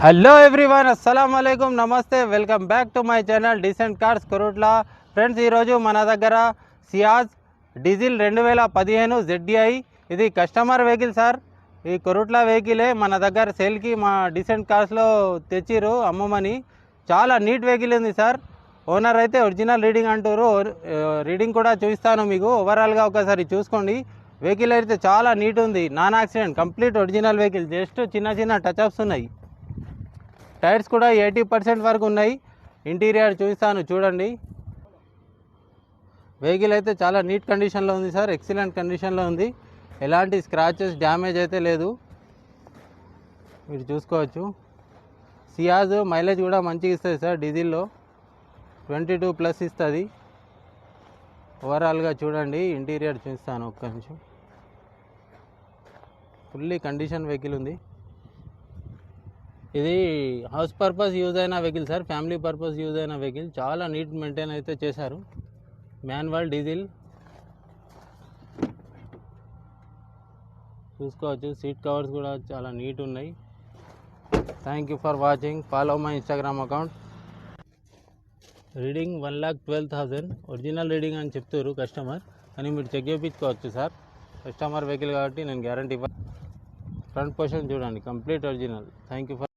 Hello everyone, అస్సలం వాలేకుమ్, నమస్తే, welcome back to my channel decent cars Korutla. Friends, ఈరోజు మన దగ్గర సియాజ్ డీజిల్ 2015 ZDI ఇది కస్టమర్ వెహికల్ సార్. ఈ కొరుట్ల వెహికలే మన దగ్గర సేల్కి మా డీసెంట్ కార్స్లో తెచ్చిరు అమ్మమని. చాలా నీట్ వెహికల్ ఉంది సార్. ఓనర్ అయితే ఒరిజినల్ రీడింగ్ అంటారు. రీడింగ్ కూడా చూపిస్తాను మీకు. ఓవరాల్గా ఒకసారి చూసుకోండి. వెహికల్ అయితే చాలా నీట్ ఉంది, non accident, complete original vehicle. Just చిన్న చిన్న టచ్అప్స్ ఉన్నాయి. టైర్స్ కూడా 80% వరకు ఉన్నాయి. ఇంటీరియర్ చూపిస్తాను చూడండి. వెహికల్ అయితే చాలా నీట్ కండిషన్లో ఉంది సార్, ఎక్సలెంట్ కండిషన్లో ఉంది. ఎలాంటి స్క్రాచెస్, డ్యామేజ్ అయితే లేదు. మీరు చూసుకోవచ్చు. సియాజ్ మైలేజ్ కూడా మంచిగా ఇస్తుంది సార్. డీజిల్లో 22+ ఇస్తుంది. ఓవరాల్గా చూడండి. ఇంటీరియర్ చూపిస్తాను ఒక్క నిమిషం. ఫుల్లీ కండిషన్ వెహికల్ ఉంది. ఇది హౌస్ పర్పస్ యూజ్ అయిన vehicle sir, family purpose use అయిన వెహికల్. చాలా నీట్ మెయింటైన్ అయితే చేశారు. మాన్యువల్ డీజిల్ చూసుకోవచ్చు. సీట్ కవర్స్ కూడా చాలా నీట్ ఉన్నాయి. Thank you for watching. Follow my Instagram account. Reading 1,12,000 original reading అని చెప్తారు కస్టమర్, కానీ మీరు చెక్ చేయించుకోవచ్చు సార్. కస్టమర్ వెహికల్ కాబట్టి నేను గ్యారంటీ. ఫ్రంట్ పొజిషన్ చూడండి, complete original. Thank you for